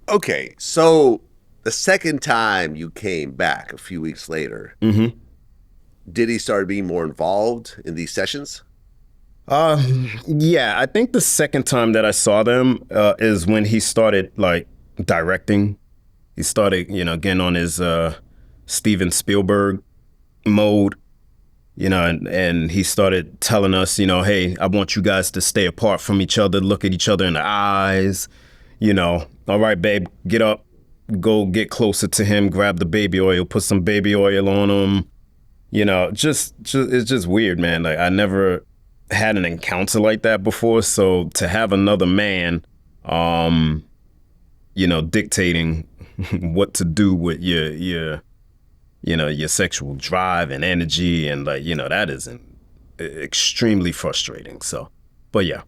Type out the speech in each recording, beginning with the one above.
Okay, so the second time you came back a few weeks later, Mm-hmm. Diddy started being more involved in these sessions? Yeah, I think the second time that I saw them is when he started like directing. He started, getting on his Steven Spielberg mode, and he started telling us, hey, I want you guys to stay apart from each other, look at each other in the eyes, all right, babe, get up, go get closer to him, grab the baby oil, put some baby oil on him, just it's just weird, man. Like I never had an encounter like that before, so to have another man, um, dictating what to do with your sexual drive and energy, and like that is extremely frustrating. So, but yeah.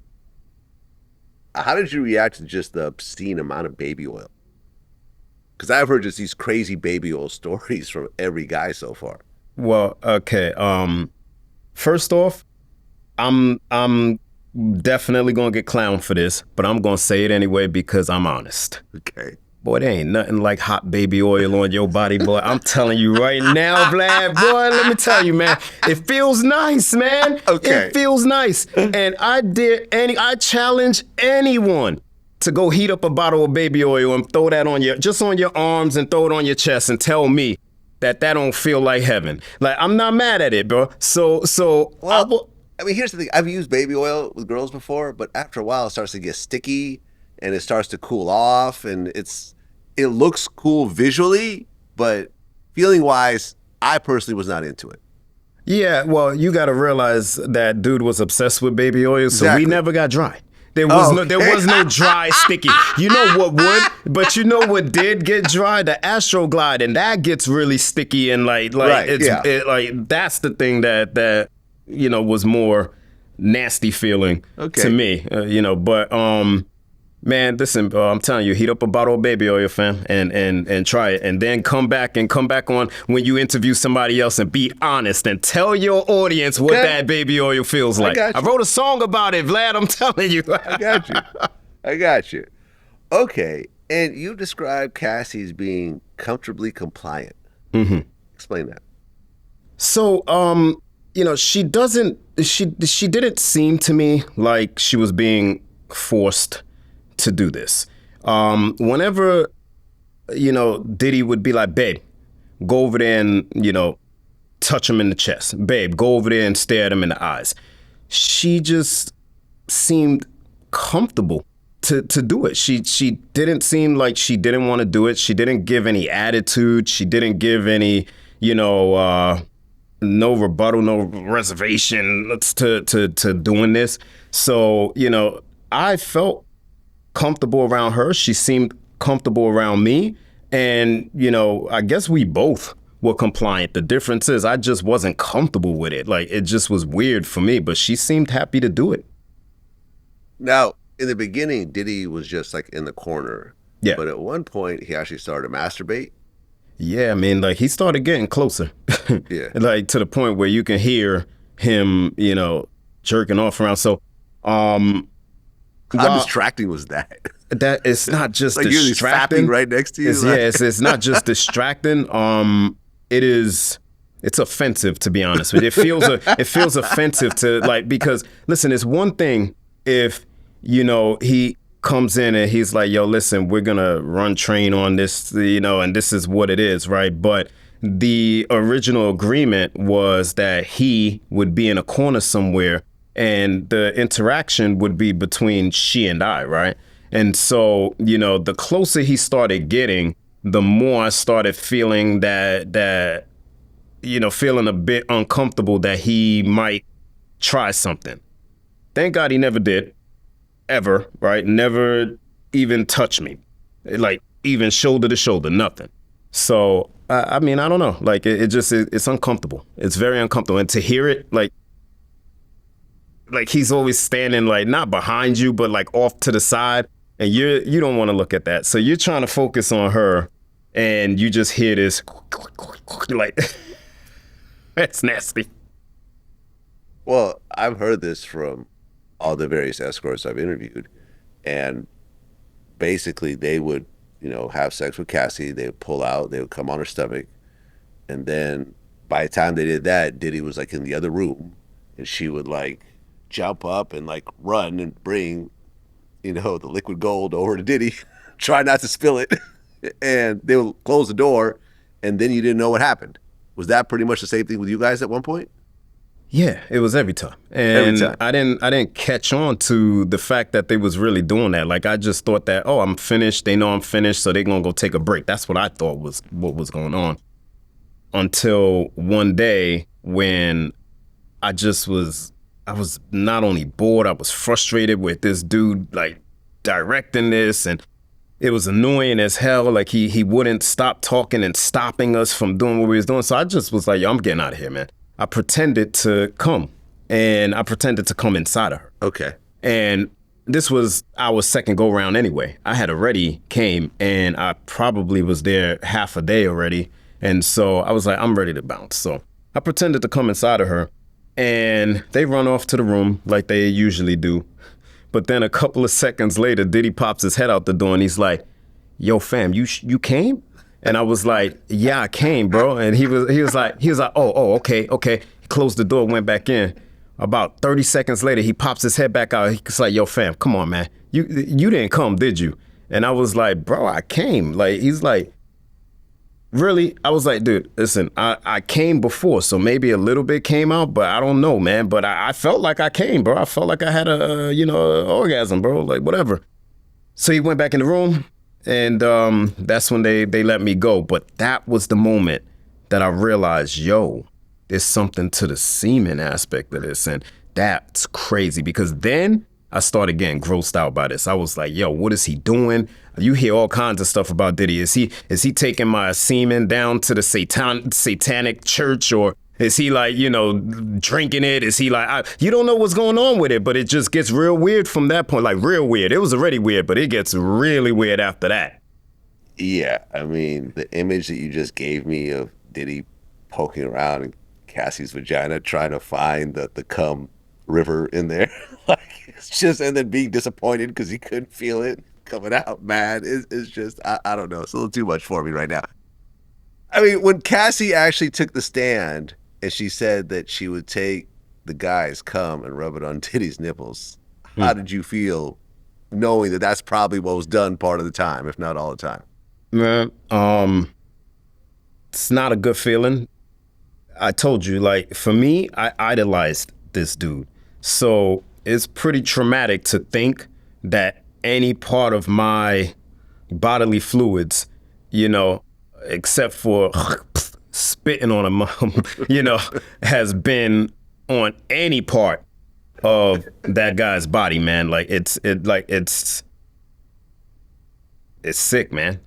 How did you react to just the obscene amount of baby oil? Because I've heard just these crazy baby oil stories from every guy so far. Well, okay. First off, I'm definitely gonna get clowned for this, but I'm gonna say it anyway because I'm honest. Okay. Boy, there ain't nothing like hot baby oil on your body, boy. I'm telling you right now, Vlad, boy, let me tell you, man. It feels nice, man. Okay. It feels nice. And I challenge anyone to go heat up a bottle of baby oil and throw that just on your arms and throw it on your chest and tell me that don't feel like heaven. Like, I'm not mad at it, bro. Well, I mean, here's the thing. I've used baby oil with girls before, but after a while, it starts to get sticky and it starts to cool off, and it looks cool visually, but feeling wise, I personally was not into it. Yeah, well, you got to realize that dude was obsessed with baby oil, so we Exactly. never got dry. There was Oh, no, there okay. was no dry, sticky. You know what would, but you know what did get dry? The Astroglide, and that gets really sticky and like Right, yeah. like that's the thing that was more nasty feeling Okay. to me. But man, listen, I'm telling you, heat up a bottle of baby oil, fam, and try it, and then come back on when you interview somebody else and be honest and tell your audience what Okay. that baby oil feels like. got I you. wrote a song about it, Vlad. I'm telling you. I got you. I got you. Okay. And you described Cassie as being comfortably compliant. Mm-hmm. Explain that. So, she didn't seem to me like she was being forced to do this. Whenever, Diddy would be like, babe, go over there and, touch him in the chest. Babe, go over there and stare at him in the eyes. She just seemed comfortable to do it. She didn't seem like she didn't want to do it. She didn't give any attitude. She didn't give any, no rebuttal, no reservation to doing this. So, I felt comfortable around her. She seemed comfortable around me. And, I guess we both were compliant. The difference is I just wasn't comfortable with it. Like, it just was weird for me, but she seemed happy to do it. Now, in the beginning, Diddy was just like in the corner. Yeah. But at one point, he actually started to masturbate. Yeah, I mean, like, he started getting closer. Yeah. Like, to the point where you can hear him, jerking off around. So, How distracting was that? that it's not just Like you're just distracting. fapping right next to you. It's, yeah, it's not just distracting. It's offensive, to be honest with you. It feels offensive to, like, because listen, it's one thing if he comes in and he's like, yo, listen, we're gonna run train on this, and this is what it is, right? But the original agreement was that he would be in a corner somewhere and the interaction would be between she and I, right? And so, the closer he started getting, the more I started feeling that feeling a bit uncomfortable that he might try something. Thank God he never did, ever, right? Never even touched me, like even shoulder to shoulder, nothing. So, I mean, I don't know. Like, it's uncomfortable. It's very uncomfortable. And to hear it, like he's always standing, like, not behind you, but like off to the side. And you don't want to look at that. So you're trying to focus on her and you just hear this, like, that's nasty. Well, I've heard this from all the various escorts I've interviewed, and basically they would have sex with Cassie. They would pull out. They would come on her stomach, and then by the time they did that, Diddy was like in the other room, and she would like jump up and like run and bring the liquid gold over to Diddy, try not to spill it, and they would close the door, and then you didn't know what happened. Was that pretty much the same thing with you guys at one point? Yeah, it was every time. Every And time. I didn't catch on to the fact that they was really doing that. Like I just thought that, oh, I'm finished. They know I'm finished, so they're gonna go take a break. That's what I thought was what was going on. Until one day when I was not only bored, I was frustrated with this dude like directing this, and it was annoying as hell. Like he wouldn't stop talking and stopping us from doing what we was doing. So I just was like, yo, I'm getting out of here, man. I pretended to come, and I pretended to come inside of her. Okay. And this was our second go round anyway. I had already came, and I probably was there half a day already. And so I was like, I'm ready to bounce. So I pretended to come inside of her, and they run off to the room like they usually do. But then a couple of seconds later, Diddy pops his head out the door, and he's like, yo, fam, you came? And I was like, yeah, I came, bro. And he was like, oh, okay. He closed the door, went back in. About 30 seconds later, he pops his head back out. He's like, yo, fam, come on, man. You didn't come, did you? And I was like, bro, I came. Like, he's like, really? I was like, dude, listen, I came before, so maybe a little bit came out, but I don't know, man. But I felt like I came, bro. I felt like I had a orgasm, bro. Like, whatever. So he went back in the room, and that's when they let me go. But that was the moment that I realized, yo, there's something to the semen aspect of this. And that's crazy, because then I started getting grossed out by this. I was like, yo, what is he doing? You hear all kinds of stuff about Diddy. Is he taking my semen down to the satanic church, or is he like, drinking it? Is he like, you don't know what's going on with it, but it just gets real weird from that point, like real weird. It was already weird, but it gets really weird after that. Yeah, I mean, the image that you just gave me of Diddy poking around in Cassie's vagina trying to find the cum river in there, like it's just, and then being disappointed because he couldn't feel it coming out, man, it's just, I don't know, it's a little too much for me right now. I mean, when Cassie actually took the stand and she said that she would take the guy's cum and rub it on Diddy's nipples, how did you feel knowing that that's probably what was done part of the time, if not all the time? Man, it's not a good feeling. I told you, like, for me, I idolized this dude. So it's pretty traumatic to think that any part of my bodily fluids, except for spitting on him, has been on any part of that guy's body, man. Like it's sick, man.